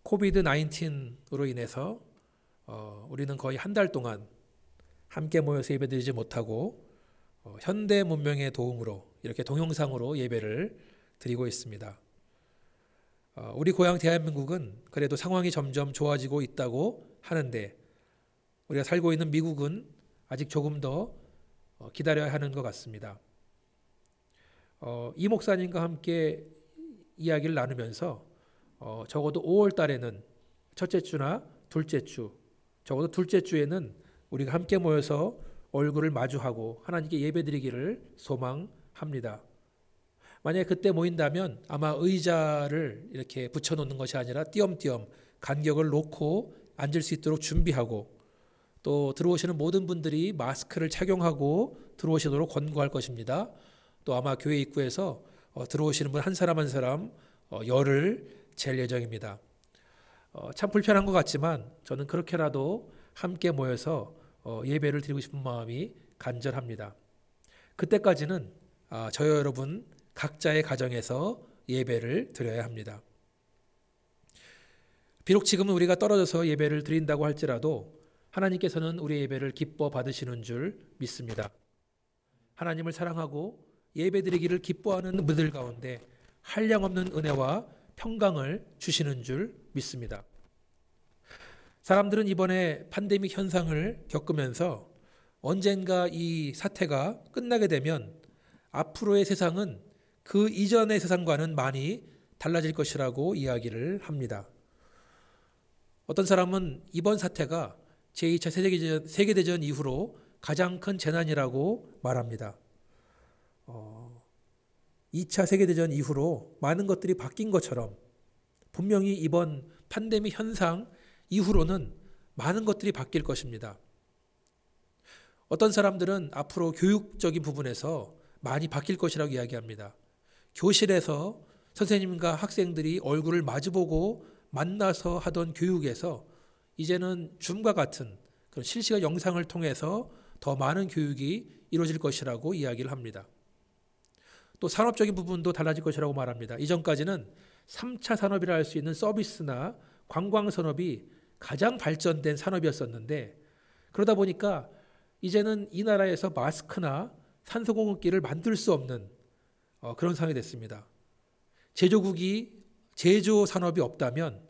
코비드 19으로 인해서 우리는 거의 한 달 동안 함께 모여서 예배드리지 못하고 현대 문명의 도움으로 이렇게 동영상으로 예배를 드리고 있습니다. 우리 고향 대한민국은 그래도 상황이 점점 좋아지고 있다고 하는데 우리가 살고 있는 미국은 아직 조금 더 기다려야 하는 것 같습니다. 이 목사님과 함께 이야기를 나누면서 적어도 5월 달에는 첫째 주나 둘째 주, 적어도 둘째 주에는 우리가 함께 모여서 얼굴을 마주하고 하나님께 예배드리기를 소망합니다. 만약에 그때 모인다면 아마 의자를 이렇게 붙여놓는 것이 아니라 띄엄띄엄 간격을 놓고 앉을 수 있도록 준비하고 또 들어오시는 모든 분들이 마스크를 착용하고 들어오시도록 권고할 것입니다. 또 아마 교회 입구에서 들어오시는 분 한 사람 한 사람 열을 잴 예정입니다. 참 불편한 것 같지만 저는 그렇게라도 함께 모여서 예배를 드리고 싶은 마음이 간절합니다. 그때까지는 저와 여러분 각자의 가정에서 예배를 드려야 합니다. 비록 지금은 우리가 떨어져서 예배를 드린다고 할지라도 하나님께서는 우리의 예배를 기뻐 받으시는 줄 믿습니다. 하나님을 사랑하고 예배드리기를 기뻐하는 분들 가운데 한량없는 은혜와 평강을 주시는 줄 믿습니다. 사람들은 이번에 팬데믹 현상을 겪으면서 언젠가 이 사태가 끝나게 되면 앞으로의 세상은 그 이전의 세상과는 많이 달라질 것이라고 이야기를 합니다. 어떤 사람은 이번 사태가 제2차 세계대전 이후로 가장 큰 재난이라고 말합니다. 2차 세계대전 이후로 많은 것들이 바뀐 것처럼 분명히 이번 팬데믹 현상 이후로는 많은 것들이 바뀔 것입니다. 어떤 사람들은 앞으로 교육적인 부분에서 많이 바뀔 것이라고 이야기합니다. 교실에서 선생님과 학생들이 얼굴을 마주보고 만나서 하던 교육에서 이제는 줌과 같은 그런 실시간 영상을 통해서 더 많은 교육이 이루어질 것이라고 이야기를 합니다. 또 산업적인 부분도 달라질 것이라고 말합니다. 이전까지는 3차 산업이라 할 수 있는 서비스나 관광 산업이 가장 발전된 산업이었었는데 그러다 보니까 이제는 이 나라에서 마스크나 산소공급기를 만들 수 없는 그런 상황이 됐습니다. 제조 산업이 없다면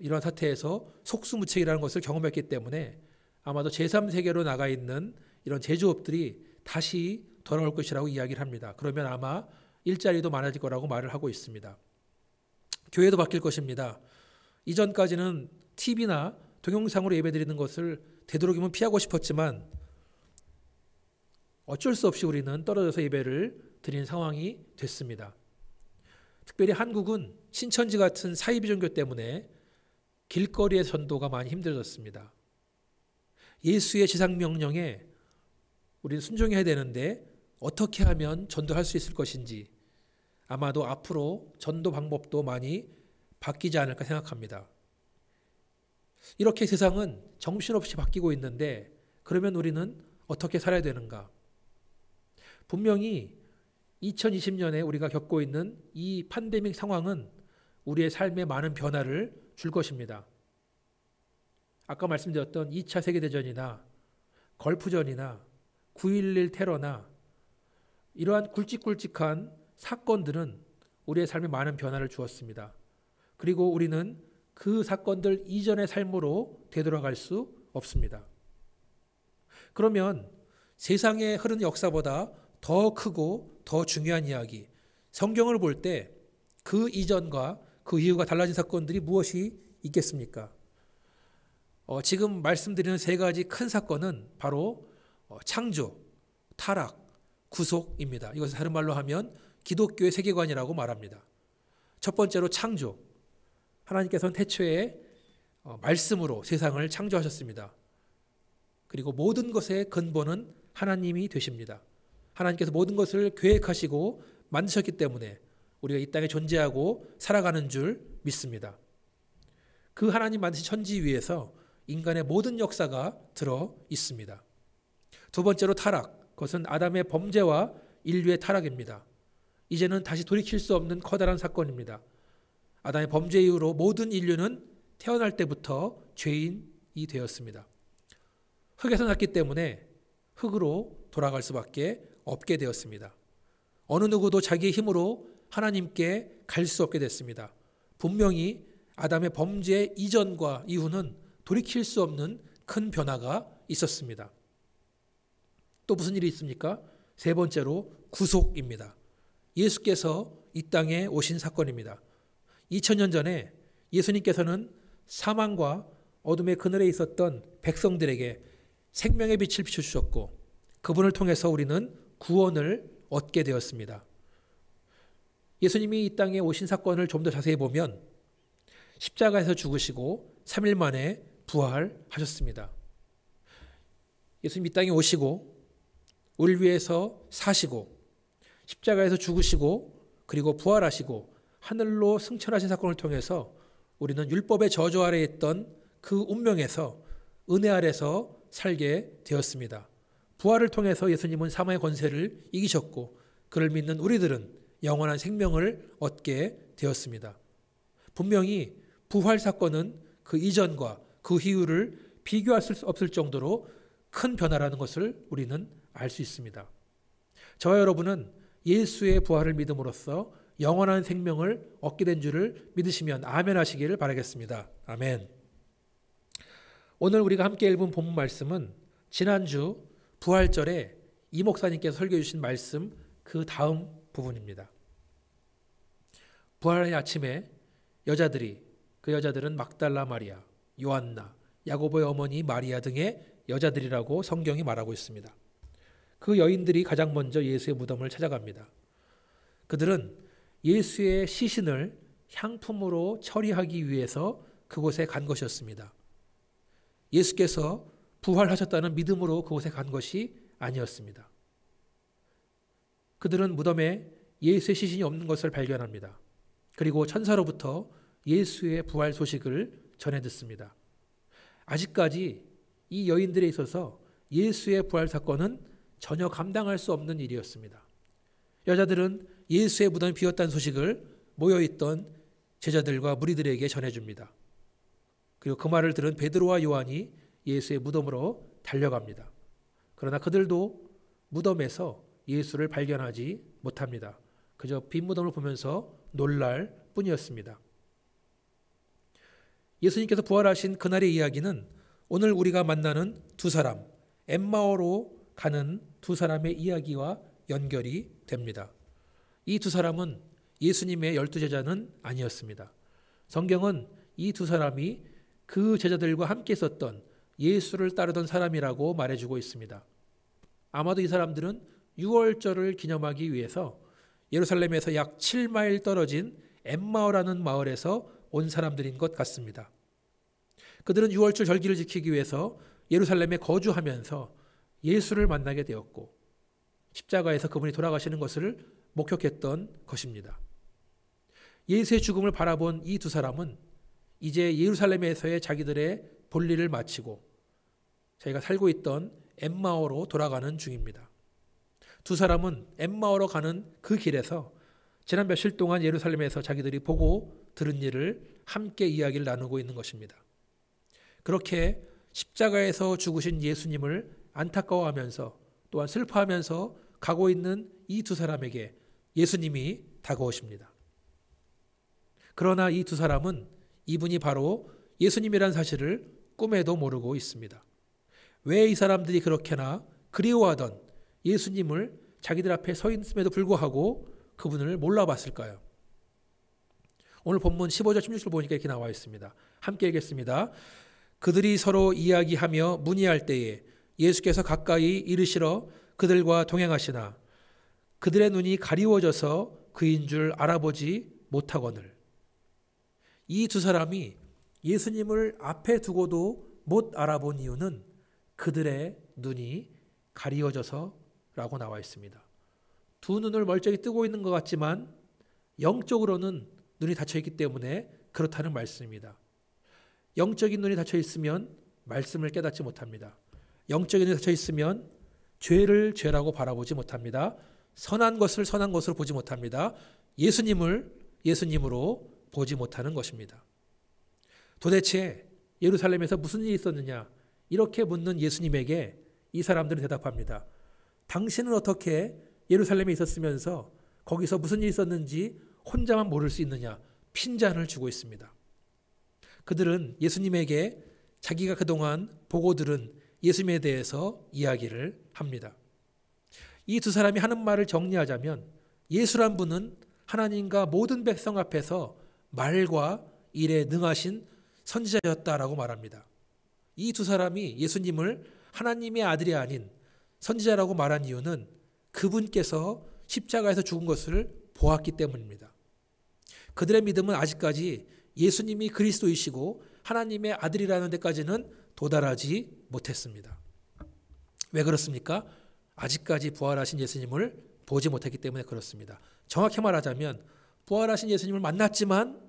이러한 사태에서 속수무책이라는 것을 경험했기 때문에 아마도 제3세계로 나가 있는 이런 제조업들이 다시 돌아올 것이라고 이야기를 합니다. 그러면 아마 일자리도 많아질 거라고 말을 하고 있습니다. 교회도 바뀔 것입니다. 이전까지는 TV나 동영상으로 예배드리는 것을 되도록이면 피하고 싶었지만 어쩔 수 없이 우리는 떨어져서 예배를 드리는 상황이 됐습니다. 특별히 한국은 신천지 같은 사이비종교 때문에 길거리의 전도가 많이 힘들어졌습니다. 예수의 지상명령에 우리는 순종해야 되는데 어떻게 하면 전도할 수 있을 것인지 아마도 앞으로 전도 방법도 많이 바뀌지 않을까 생각합니다. 이렇게 세상은 정신없이 바뀌고 있는데 그러면 우리는 어떻게 살아야 되는가? 분명히 2020년에 우리가 겪고 있는 이 팬데믹 상황은 우리의 삶에 많은 변화를 줄 것입니다. 아까 말씀드렸던 2차 세계대전이나 걸프전이나 9.11 테러나 이러한 굵직굵직한 사건들은 우리의 삶에 많은 변화를 주었습니다. 그리고 우리는 그 사건들 이전의 삶으로 되돌아갈 수 없습니다. 그러면 세상에 흐르는 역사보다 더 크고 더 중요한 이야기, 성경을 볼 때 그 이전과 그 이후가 달라진 사건들이 무엇이 있겠습니까? 지금 말씀드리는 세 가지 큰 사건은 바로 창조, 타락, 구속입니다. 이것을 다른 말로 하면 기독교의 세계관이라고 말합니다. 첫 번째로 창조. 하나님께서는 태초에 말씀으로 세상을 창조하셨습니다. 그리고 모든 것의 근본은 하나님이 되십니다. 하나님께서 모든 것을 계획하시고 만드셨기 때문에 우리가 이 땅에 존재하고 살아가는 줄 믿습니다. 그 하나님 만드신 천지 위에서 인간의 모든 역사가 들어 있습니다. 두 번째로 타락. 그것은 아담의 범죄와 인류의 타락입니다. 이제는 다시 돌이킬 수 없는 커다란 사건입니다. 아담의 범죄 이후로 모든 인류는 태어날 때부터 죄인이 되었습니다. 흙에서 났기 때문에 흙으로 돌아갈 수밖에 없게 되었습니다. 어느 누구도 자기의 힘으로 하나님께 갈 수 없게 됐습니다. 분명히 아담의 범죄 이전과 이후는 돌이킬 수 없는 큰 변화가 있었습니다. 또 무슨 일이 있습니까? 세 번째로 구속입니다. 예수께서 이 땅에 오신 사건입니다. 2000년 전에 예수님께서는 사망과 어둠의 그늘에 있었던 백성들에게 생명의 빛을 비춰주셨고 그분을 통해서 우리는 구원을 얻게 되었습니다. 예수님이 이 땅에 오신 사건을 좀 더 자세히 보면 십자가에서 죽으시고 3일 만에 부활하셨습니다. 예수님 이 땅에 오시고 우리를 위해서 사시고 십자가에서 죽으시고 그리고 부활하시고 하늘로 승천하신 사건을 통해서 우리는 율법의 저주 아래에 있던 그 운명에서 은혜 아래서 살게 되었습니다. 부활을 통해서 예수님은 사망의 권세를 이기셨고 그를 믿는 우리들은 영원한 생명을 얻게 되었습니다. 분명히 부활 사건은 그 이전과 그 이후를 비교할 수 없을 정도로 큰 변화라는 것을 우리는 알 수 있습니다. 저와 여러분은 예수의 부활을 믿음으로써 영원한 생명을 얻게 된 줄을 믿으시면 아멘 하시기를 바라겠습니다. 아멘. 오늘 우리가 함께 읽은 본문 말씀은 지난주 부활절에 이 목사님께서 설교해 주신 말씀 그 다음 부분입니다. 부활의 아침에 그 여자들은 막달라 마리아, 요한나, 야고보의 어머니 마리아 등의 여자들이라고 성경이 말하고 있습니다. 그 여인들이 가장 먼저 예수의 무덤을 찾아갑니다. 그들은 예수의 시신을 향품으로 처리하기 위해서 그곳에 간 것이었습니다. 예수께서 부활하셨다는 믿음으로 그곳에 간 것이 아니었습니다. 그들은 무덤에 예수의 시신이 없는 것을 발견합니다. 그리고 천사로부터 예수의 부활 소식을 전해 듣습니다. 아직까지 이 여인들에 있어서 예수의 부활 사건은 전혀 감당할 수 없는 일이었습니다. 여자들은 예수의 무덤이 비었다는 소식을 모여있던 제자들과 무리들에게 전해줍니다. 그리고 그 말을 들은 베드로와 요한이 예수의 무덤으로 달려갑니다. 그러나 그들도 무덤에서 예수를 발견하지 못합니다. 그저 빈 무덤을 보면서 놀랄 뿐이었습니다. 예수님께서 부활하신 그날의 이야기는 오늘 우리가 만나는 두 사람, 엠마오로 가는 두 사람의 이야기와 연결이 됩니다. 이 두 사람은 예수님의 12제자는 아니었습니다. 성경은 이 두 사람이 그 제자들과 함께 있었던 예수를 따르던 사람이라고 말해주고 있습니다. 아마도 이 사람들은 유월절을 기념하기 위해서 예루살렘에서 약 7마일 떨어진 엠마오라는 마을에서 온 사람들인 것 같습니다. 그들은 유월절 절기를 지키기 위해서 예루살렘에 거주하면서 예수를 만나게 되었고 십자가에서 그분이 돌아가시는 것을 목격했던 것입니다. 예수의 죽음을 바라본 이 두 사람은 이제 예루살렘에서의 자기들의 볼일을 마치고 자기가 살고 있던 엠마오로 돌아가는 중입니다. 두 사람은 엠마오로 가는 그 길에서 지난 며칠 동안 예루살렘에서 자기들이 보고 들은 일을 함께 이야기를 나누고 있는 것입니다. 그렇게 십자가에서 죽으신 예수님을 안타까워하면서 또한 슬퍼하면서 가고 있는 이 두 사람에게 예수님이 다가오십니다. 그러나 이 두 사람은 이분이 바로 예수님이라는 사실을 꿈에도 모르고 있습니다. 왜 이 사람들이 그렇게나 그리워하던 예수님을 자기들 앞에 서 있음에도 불구하고 그분을 몰라봤을까요? 오늘 본문 15절 16절 보니까 이렇게 나와 있습니다. 함께 읽겠습니다. 그들이 서로 이야기하며 문의할 때에 예수께서 가까이 이르시러 그들과 동행하시나 그들의 눈이 가리워져서 그인 줄 알아보지 못하거늘. 이 두 사람이 예수님을 앞에 두고도 못 알아본 이유는 그들의 눈이 가리워져서라고 나와 있습니다. 두 눈을 멀쩡히 뜨고 있는 것 같지만 영적으로는 눈이 닫혀 있기 때문에 그렇다는 말씀입니다. 영적인 눈이 닫혀 있으면 말씀을 깨닫지 못합니다. 영적인 눈이 닫혀 있으면 죄를 죄라고 바라보지 못합니다. 선한 것을 선한 것으로 보지 못합니다. 예수님을 예수님으로 보지 못하는 것입니다. 도대체 예루살렘에서 무슨 일이 있었느냐? 이렇게 묻는 예수님에게 이 사람들은 대답합니다. 당신은 어떻게 예루살렘에 있었으면서 거기서 무슨 일이 있었는지 혼자만 모를 수 있느냐? 핀잔을 주고 있습니다. 그들은 예수님에게 자기가 그동안 보고 들은 예수님에 대해서 이야기를 합니다. 이 두 사람이 하는 말을 정리하자면 예수란 분은 하나님과 모든 백성 앞에서 말과 일에 능하신 선지자였다라고 말합니다. 이 두 사람이 예수님을 하나님의 아들이 아닌 선지자라고 말한 이유는 그분께서 십자가에서 죽은 것을 보았기 때문입니다. 그들의 믿음은 아직까지 예수님이 그리스도이시고 하나님의 아들이라는 데까지는 도달하지 못했습니다. 왜 그렇습니까? 아직까지 부활하신 예수님을 보지 못했기 때문에 그렇습니다. 정확히 말하자면 부활하신 예수님을 만났지만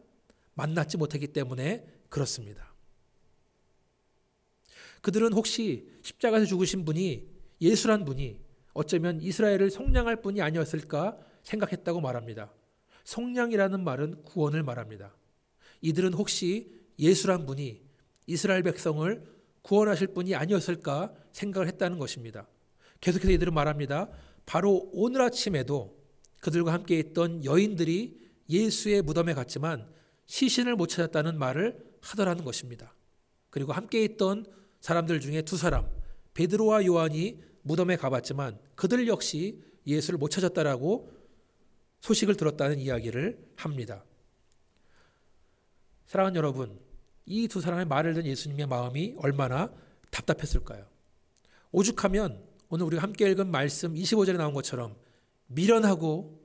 만나지 못했기 때문에 그렇습니다. 그들은 혹시 십자가에서 죽으신 분이 예수란 분이 어쩌면 이스라엘을 속량할 분이 아니었을까 생각했다고 말합니다. 속량이라는 말은 구원을 말합니다. 이들은 혹시 예수란 분이 이스라엘 백성을 구원하실 분이 아니었을까 생각을 했다는 것입니다. 계속해서 이들은 말합니다. 바로 오늘 아침에도 그들과 함께 있던 여인들이 예수의 무덤에 갔지만 시신을 못 찾았다는 말을 하더라는 것입니다. 그리고 함께 있던 사람들 중에 두 사람, 베드로와 요한이 무덤에 가봤지만 그들 역시 예수를 못 찾았다라고 소식을 들었다는 이야기를 합니다. 사랑하는 여러분, 이 두 사람의 말을 듣는 예수님의 마음이 얼마나 답답했을까요? 오죽하면 오늘 우리가 함께 읽은 말씀 25절에 나온 것처럼 미련하고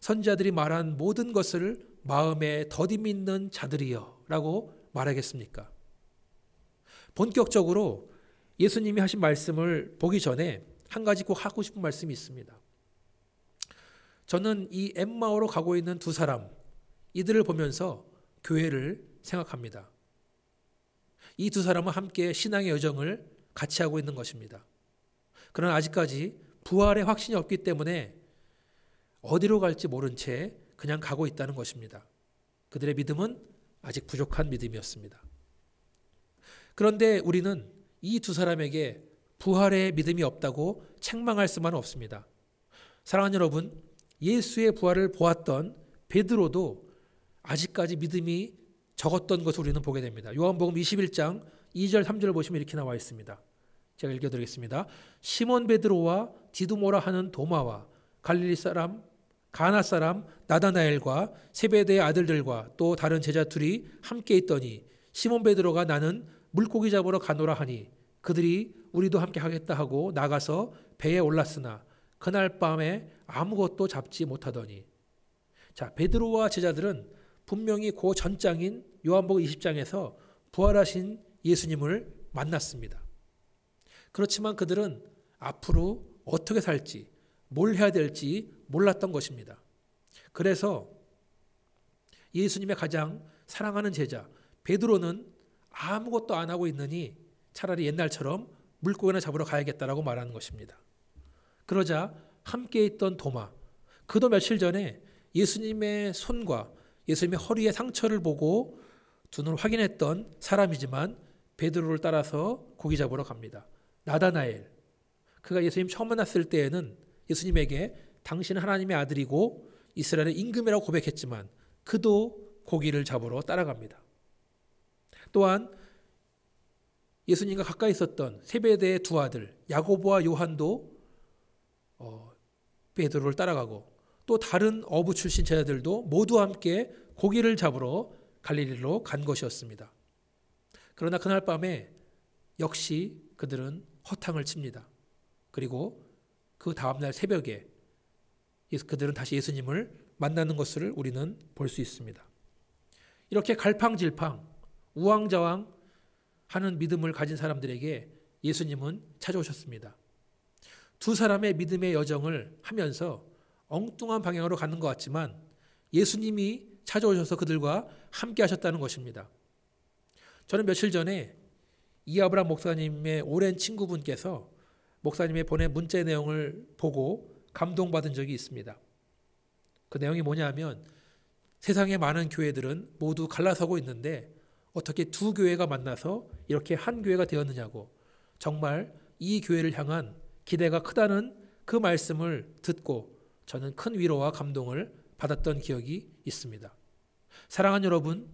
선지자들이 말한 모든 것을 마음에 더디 믿는 자들이여 라고 말하겠습니까? 본격적으로 예수님이 하신 말씀을 보기 전에 한 가지 꼭 하고 싶은 말씀이 있습니다. 저는 이 엠마오로 가고 있는 두 사람, 이들을 보면서 교회를 생각합니다. 이 두 사람은 함께 신앙의 여정을 같이 하고 있는 것입니다. 그러나 아직까지 부활의 확신이 없기 때문에 어디로 갈지 모른 채 그냥 가고 있다는 것입니다. 그들의 믿음은 아직 부족한 믿음이었습니다. 그런데 우리는 이 두 사람에게 부활의 믿음이 없다고 책망할 수만은 없습니다. 사랑하는 여러분, 예수의 부활을 보았던 베드로도 아직까지 믿음이 적었던 것을 우리는 보게 됩니다. 요한복음 21장 2절 3절을 보시면 이렇게 나와 있습니다. 제가 읽어드리겠습니다. 시몬 베드로와 디두모라 하는 도마와 갈릴리 사람 가나 사람 나다나엘과 세베대의 아들들과 또 다른 제자 둘이 함께 있더니 시몬 베드로가 나는 물고기 잡으러 가노라 하니 그들이 우리도 함께 하겠다 하고 나가서 배에 올랐으나 그날 밤에 아무것도 잡지 못하더니. 자, 베드로와 제자들은 분명히 그 전장인 요한복음 20장에서 부활하신 예수님을 만났습니다. 그렇지만 그들은 앞으로 어떻게 살지, 뭘 해야 될지 몰랐던 것입니다. 그래서 예수님의 가장 사랑하는 제자 베드로는 아무것도 안 하고 있느니 차라리 옛날처럼 물고기나 잡으러 가야겠다라고 말하는 것입니다. 그러자 함께 있던 도마, 그도 며칠 전에 예수님의 손과 예수님의 허리에 상처를 보고 두 눈을 확인했던 사람이지만 베드로를 따라서 고기 잡으러 갑니다. 나다나엘, 그가 예수님 처음 만났을 때에는 예수님에게 당신은 하나님의 아들이고 이스라엘의 임금이라고 고백했지만 그도 고기를 잡으러 따라갑니다. 또한 예수님과 가까이 있었던 세베대의 두 아들 야고보와 요한도 베드로를 따라가고 또 다른 어부 출신 제자들도 모두 함께 고기를 잡으러 갈릴리로 간 것이었습니다. 그러나 그날 밤에 역시 그들은 허탕을 칩니다. 그리고 그 다음날 새벽에 그들은 다시 예수님을 만나는 것을 우리는 볼 수 있습니다. 이렇게 갈팡질팡 우왕좌왕 하는 믿음을 가진 사람들에게 예수님은 찾아오셨습니다. 두 사람의 믿음의 여정을 하면서 엉뚱한 방향으로 가는 것 같지만 예수님이 찾아오셔서 그들과 함께 하셨다는 것입니다. 저는 며칠 전에 이아브람 목사님의 오랜 친구분께서 목사님의 보낸 문자의 내용을 보고 감동받은 적이 있습니다. 그 내용이 뭐냐면 세상의 많은 교회들은 모두 갈라서고 있는데 어떻게 두 교회가 만나서 이렇게 한 교회가 되었느냐고, 정말 이 교회를 향한 기대가 크다는 그 말씀을 듣고 저는 큰 위로와 감동을 받았던 기억이 있습니다. 사랑하는 여러분,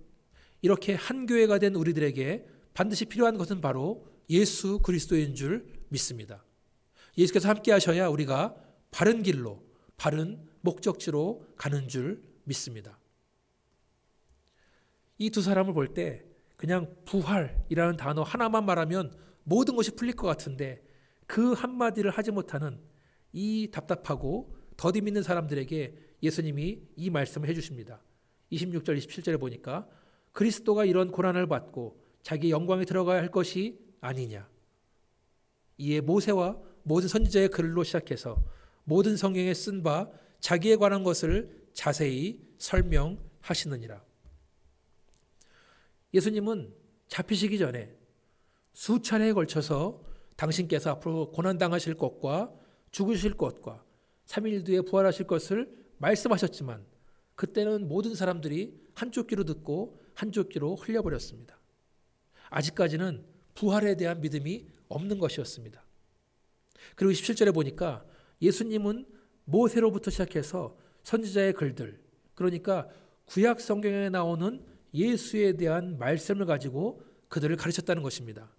이렇게 한 교회가 된 우리들에게 반드시 필요한 것은 바로 예수 그리스도인 줄 믿습니다. 예수께서 함께 하셔야 우리가 바른 길로, 바른 목적지로 가는 줄 믿습니다. 이 두 사람을 볼 때 그냥 부활이라는 단어 하나만 말하면 모든 것이 풀릴 것 같은데 그 한마디를 하지 못하는 이 답답하고 더디 믿는 사람들에게 예수님이 이 말씀을 해주십니다. 26절 27절에 보니까 그리스도가 이런 고난을 받고 자기 영광에 들어가야 할 것이 아니냐. 이에 모세와 모든 선지자의 글로 시작해서 모든 성경에 쓴 바 자기에 관한 것을 자세히 설명하시느니라. 예수님은 잡히시기 전에 수차례에 걸쳐서 당신께서 앞으로 고난당하실 것과 죽으실 것과 3일 뒤에 부활하실 것을 말씀하셨지만 그때는 모든 사람들이 한쪽 귀로 듣고 한쪽 귀로 흘려버렸습니다. 아직까지는 부활에 대한 믿음이 없는 것이었습니다. 그리고 17절에 보니까 예수님은 모세로부터 시작해서 선지자의 글들, 그러니까 구약 성경에 나오는 예수에 대한 말씀을 가지고 그들을 가르쳤다는 것입니다.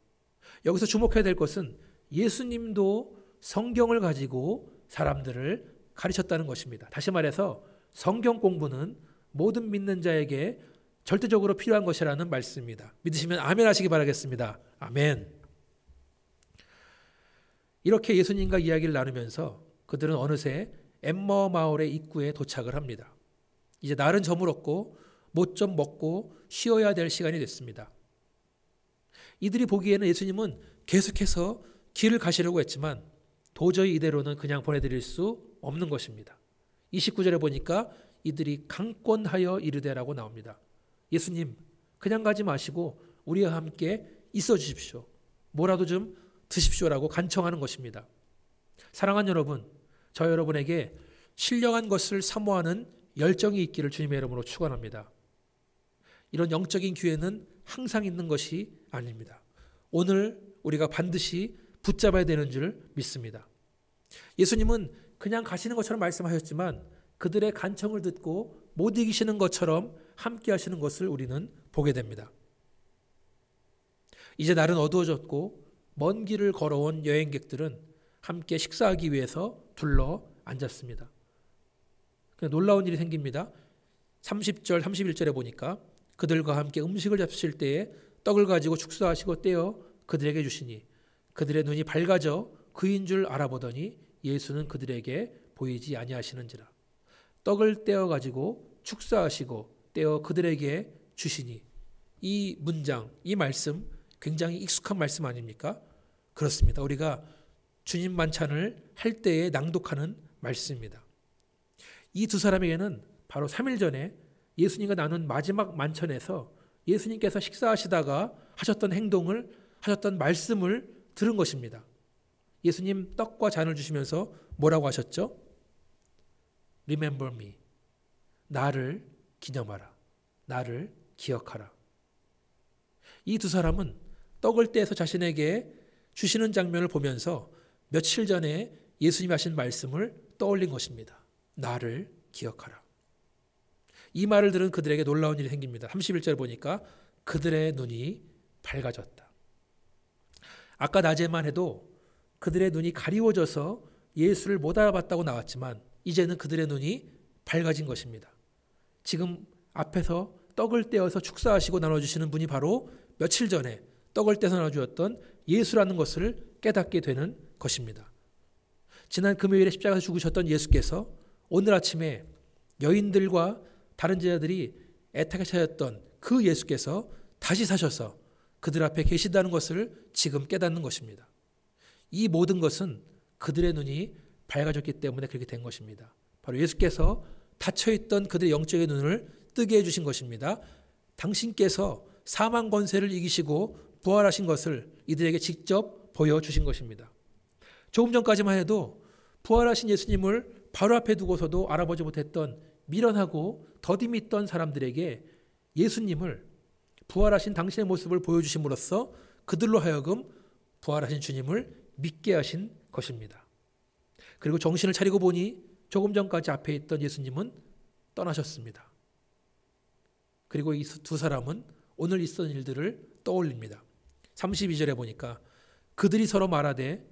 여기서 주목해야 될 것은 예수님도 성경을 가지고 사람들을 가르쳤다는 것입니다. 다시 말해서 성경 공부는 모든 믿는 자에게 절대적으로 필요한 것이라는 말씀입니다. 믿으시면 아멘 하시기 바라겠습니다. 아멘. 이렇게 예수님과 이야기를 나누면서 그들은 어느새 엠마오 마을의 입구에 도착을 합니다. 이제 날은 저물었고 못 좀 먹고 쉬어야 될 시간이 됐습니다. 이들이 보기에는 예수님은 계속해서 길을 가시려고 했지만 도저히 이대로는 그냥 보내드릴 수 없는 것입니다. 29절에 보니까 이들이 강권하여 이르되라고 나옵니다. 예수님, 그냥 가지 마시고 우리와 함께 있어 주십시오. 뭐라도 좀 드십시오라고 간청하는 것입니다. 사랑하는 여러분, 저 여러분에게 신령한 것을 사모하는 열정이 있기를 주님의 이름으로 축원합니다. 이런 영적인 기회는 항상 있는 것이 아닙니다. 오늘 우리가 반드시 붙잡아야 되는 줄 믿습니다. 예수님은 그냥 가시는 것처럼 말씀하셨지만 그들의 간청을 듣고 못 이기시는 것처럼 함께 하시는 것을 우리는 보게 됩니다. 이제 날은 어두워졌고 먼 길을 걸어온 여행객들은 함께 식사하기 위해서 둘러 앉았습니다. 놀라운 일이 생깁니다. 30절, 31절에 보니까 그들과 함께 음식을 잡수실 때에 떡을 가지고 축사하시고 떼어 그들에게 주시니 그들의 눈이 밝아져 그인 줄 알아보더니 예수는 그들에게 보이지 아니하시는지라. 떡을 떼어 가지고 축사하시고 떼어 그들에게 주시니, 이 문장, 이 말씀 굉장히 익숙한 말씀 아닙니까? 그렇습니다. 우리가 주님 만찬을 할 때에 낭독하는 말씀입니다. 이 두 사람에게는 바로 3일 전에 예수님과 나눈 마지막 만찬에서 예수님께서 식사하시다가 하셨던 행동을, 하셨던 말씀을 들은 것입니다. 예수님 떡과 잔을 주시면서 뭐라고 하셨죠? Remember me. 나를 기념하라. 나를 기억하라. 이 두 사람은 떡을 떼서 자신에게 주시는 장면을 보면서 며칠 전에 예수님이 하신 말씀을 떠올린 것입니다. 나를 기억하라. 이 말을 들은 그들에게 놀라운 일이 생깁니다. 31절 보니까 그들의 눈이 밝아졌다. 아까 낮에만 해도 그들의 눈이 가리워져서 예수를 못 알아봤다고 나왔지만 이제는 그들의 눈이 밝아진 것입니다. 지금 앞에서 떡을 떼어서 축사하시고 나눠주시는 분이 바로 며칠 전에 떡을 떼서 나눠주었던 예수라는 것을 깨닫게 되는 것입니다. 지난 금요일에 십자가에서 죽으셨던 예수께서 오늘 아침에 여인들과 다른 제자들이 애타게 찾았던 그 예수께서 다시 사셔서 그들 앞에 계시다는 것을 지금 깨닫는 것입니다. 이 모든 것은 그들의 눈이 밝아졌기 때문에 그렇게 된 것입니다. 바로 예수께서 닫혀있던 그들의 영적인 눈을 뜨게 해주신 것입니다. 당신께서 사망 권세를 이기시고 부활하신 것을 이들에게 직접 보여주신 것입니다. 조금 전까지만 해도 부활하신 예수님을 바로 앞에 두고서도 알아보지 못했던 미련하고 더디 있던 사람들에게 예수님을 부활하신 당신의 모습을 보여주심으로써 그들로 하여금 부활하신 주님을 믿게 하신 것입니다. 그리고 정신을 차리고 보니 조금 전까지 앞에 있던 예수님은 떠나셨습니다. 그리고 이 두 사람은 오늘 있었던 일들을 떠올립니다. 32절에 보니까 그들이 서로 말하되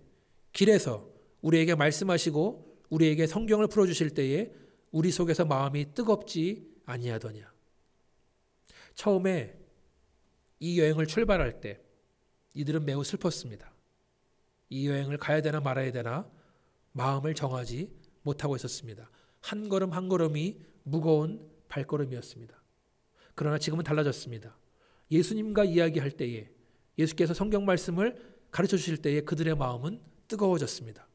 길에서 우리에게 말씀하시고 우리에게 성경을 풀어주실 때에 우리 속에서 마음이 뜨겁지 아니하더냐. 처음에 이 여행을 출발할 때 이들은 매우 슬펐습니다. 이 여행을 가야 되나 말아야 되나 마음을 정하지 못하고 있었습니다. 한 걸음 한 걸음이 무거운 발걸음이었습니다. 그러나 지금은 달라졌습니다. 예수님과 이야기할 때에 예수께서 성경 말씀을 가르쳐 주실 때에 그들의 마음은 뜨거워졌습니다.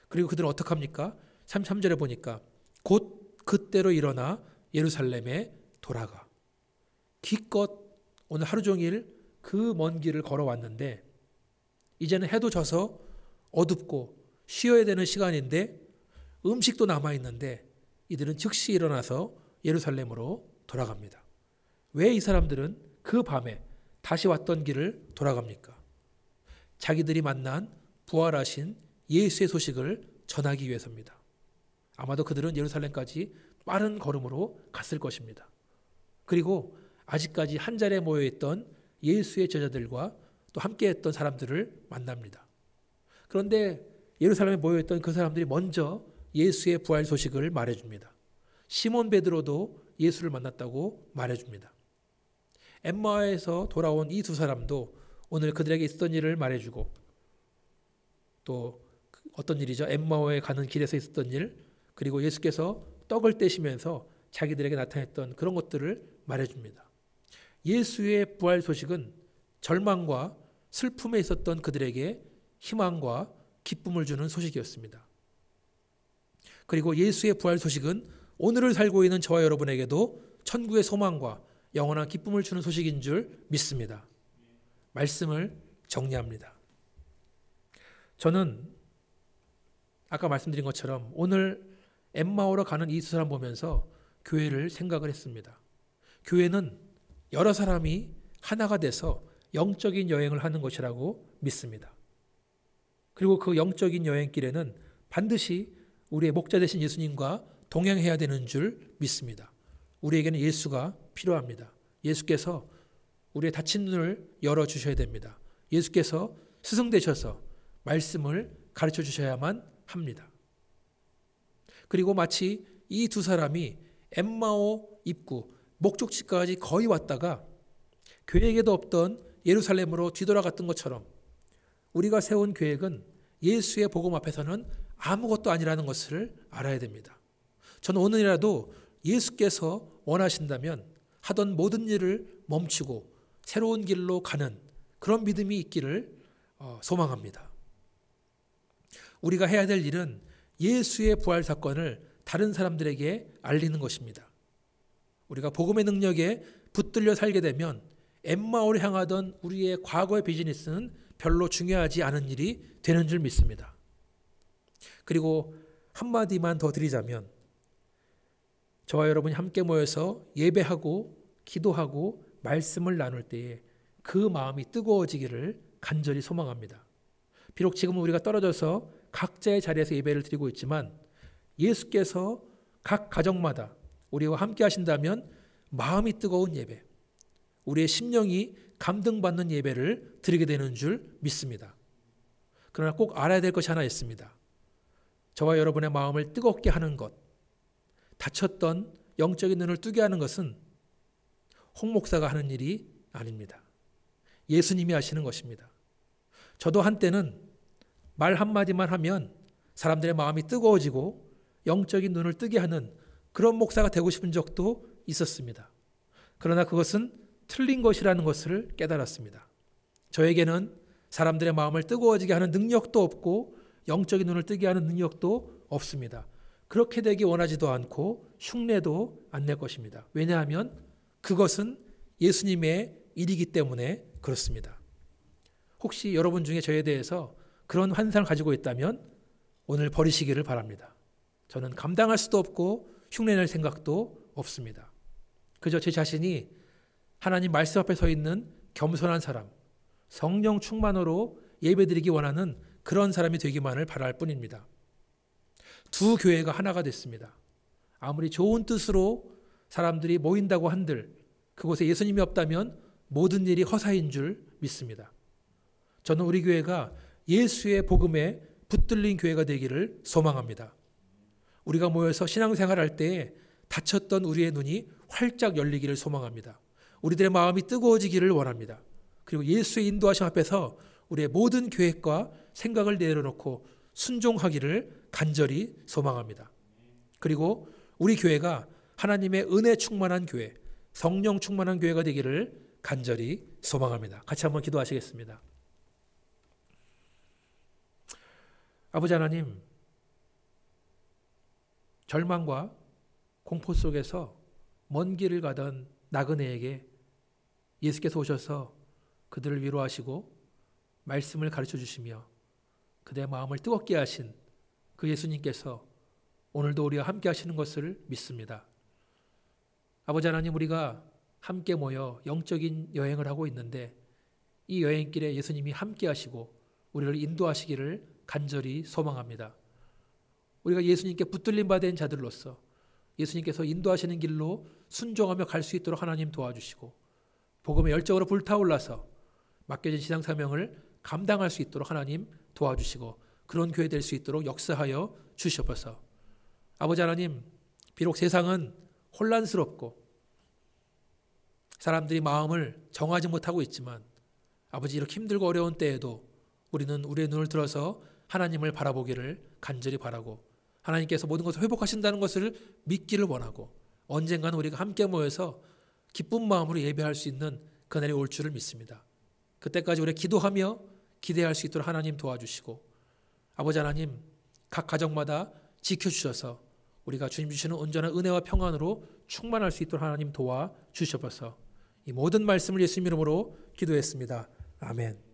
그리고 그들은 어떻게 합니까? 33절에 보니까 곧 그때로 일어나 예루살렘에 돌아가. 기껏 오늘 하루 종일 그 먼 길을 걸어왔는데 이제는 해도 져서 어둡고 쉬어야 되는 시간인데 음식도 남아있는데 이들은 즉시 일어나서 예루살렘으로 돌아갑니다. 왜 이 사람들은 그 밤에 다시 왔던 길을 돌아갑니까? 자기들이 만난 부활하신 예수의 소식을 전하기 위해서입니다. 아마도 그들은 예루살렘까지 빠른 걸음으로 갔을 것입니다. 그리고 아직까지 한 자리에 모여있던 예수의 제자들과 또 함께했던 사람들을 만납니다. 그런데 예루살렘에 모여있던 그 사람들이 먼저 예수의 부활 소식을 말해줍니다. 시몬 베드로도 예수를 만났다고 말해줍니다. 엠마오에서 돌아온 이 두 사람도 오늘 그들에게 있었던 일을 말해주고 또 어떤 일이죠? 엠마오에 가는 길에서 있었던 일, 그리고 예수께서 떡을 떼시면서 자기들에게 나타냈던 그런 것들을 말해줍니다. 예수의 부활 소식은 절망과 슬픔에 있었던 그들에게 희망과 기쁨을 주는 소식이었습니다. 그리고 예수의 부활 소식은 오늘을 살고 있는 저와 여러분에게도 천국의 소망과 영원한 기쁨을 주는 소식인 줄 믿습니다. 말씀을 정리합니다. 저는 아까 말씀드린 것처럼 오늘 엠마오로 가는 이 두 사람 보면서 교회를 생각을 했습니다. 교회는 여러 사람이 하나가 돼서 영적인 여행을 하는 것이라고 믿습니다. 그리고 그 영적인 여행길에는 반드시 우리의 목자 되신 예수님과 동행해야 되는 줄 믿습니다. 우리에게는 예수가 필요합니다. 예수께서 우리의 닫힌 눈을 열어주셔야 됩니다. 예수께서 스승되셔서 말씀을 가르쳐 주셔야만 합니다. 그리고 마치 이 두 사람이 엠마오 입구 목적지까지 거의 왔다가 계획에도 없던 예루살렘으로 뒤돌아갔던 것처럼 우리가 세운 계획은 예수의 복음 앞에서는 아무것도 아니라는 것을 알아야 됩니다. 저는 오늘이라도 예수께서 원하신다면 하던 모든 일을 멈추고 새로운 길로 가는 그런 믿음이 있기를 소망합니다. 우리가 해야 될 일은 예수의 부활 사건을 다른 사람들에게 알리는 것입니다. 우리가 복음의 능력에 붙들려 살게 되면 엠마오를 향하던 우리의 과거의 비즈니스는 별로 중요하지 않은 일이 되는 줄 믿습니다. 그리고 한마디만 더 드리자면 저와 여러분이 함께 모여서 예배하고 기도하고 말씀을 나눌 때에 그 마음이 뜨거워지기를 간절히 소망합니다. 비록 지금은 우리가 떨어져서 각자의 자리에서 예배를 드리고 있지만 예수께서 각 가정마다 우리와 함께 하신다면 마음이 뜨거운 예배, 우리의 심령이 감동받는 예배를 드리게 되는 줄 믿습니다. 그러나 꼭 알아야 될 것이 하나 있습니다. 저와 여러분의 마음을 뜨겁게 하는 것, 닫혔던 영적인 눈을 뜨게 하는 것은 홍 목사가 하는 일이 아닙니다. 예수님이 하시는 것입니다. 저도 한때는 말 한마디만 하면 사람들의 마음이 뜨거워지고 영적인 눈을 뜨게 하는 그런 목사가 되고 싶은 적도 있었습니다. 그러나 그것은 틀린 것이라는 것을 깨달았습니다. 저에게는 사람들의 마음을 뜨거워지게 하는 능력도 없고 영적인 눈을 뜨게 하는 능력도 없습니다. 그렇게 되기 원하지도 않고 흉내도 안 낼 것입니다. 왜냐하면 그것은 예수님의 일이기 때문에 그렇습니다. 혹시 여러분 중에 저에 대해서 그런 환상을 가지고 있다면 오늘 버리시기를 바랍니다. 저는 감당할 수도 없고 흉내낼 생각도 없습니다. 그저 제 자신이 하나님 말씀 앞에 서 있는 겸손한 사람, 성령 충만으로 예배드리기 원하는 그런 사람이 되기만을 바랄 뿐입니다. 두 교회가 하나가 됐습니다. 아무리 좋은 뜻으로 사람들이 모인다고 한들 그곳에 예수님이 없다면 모든 일이 허사인 줄 믿습니다. 저는 우리 교회가 예수의 복음에 붙들린 교회가 되기를 소망합니다. 우리가 모여서 신앙생활할 때에 닫혔던 우리의 눈이 활짝 열리기를 소망합니다. 우리들의 마음이 뜨거워지기를 원합니다. 그리고 예수의 인도하심 앞에서 우리의 모든 계획과 생각을 내려놓고 순종하기를 간절히 소망합니다. 그리고 우리 교회가 하나님의 은혜 충만한 교회, 성령 충만한 교회가 되기를 간절히 소망합니다. 같이 한번 기도하시겠습니다. 아버지 하나님, 절망과 공포 속에서 먼 길을 가던 나그네에게 예수께서 오셔서 그들을 위로하시고 말씀을 가르쳐 주시며 그들의 마음을 뜨겁게 하신 그 예수님께서 오늘도 우리와 함께 하시는 것을 믿습니다. 아버지 하나님, 우리가 함께 모여 영적인 여행을 하고 있는데 이 여행길에 예수님이 함께 하시고 우리를 인도하시기를 간절히 소망합니다. 우리가 예수님께 붙들림 받은 자들로서 예수님께서 인도하시는 길로 순종하며 갈 수 있도록 하나님 도와주시고 복음의 열정으로 불타올라서 맡겨진 신앙 사명을 감당할 수 있도록 하나님 도와주시고 그런 교회 될 수 있도록 역사하여 주시옵소서. 아버지 하나님, 비록 세상은 혼란스럽고 사람들이 마음을 정하지 못하고 있지만 아버지, 이렇게 힘들고 어려운 때에도 우리는 우리의 눈을 들어서 하나님을 바라보기를 간절히 바라고 하나님께서 모든 것을 회복하신다는 것을 믿기를 원하고 언젠가는 우리가 함께 모여서 기쁜 마음으로 예배할 수 있는 그날이 올 줄을 믿습니다. 그때까지 우리가 기도하며 기대할 수 있도록 하나님 도와주시고 아버지 하나님, 각 가정마다 지켜주셔서 우리가 주님 주시는 온전한 은혜와 평안으로 충만할 수 있도록 하나님 도와주셔서 이 모든 말씀을 예수님 이름으로 기도했습니다. 아멘.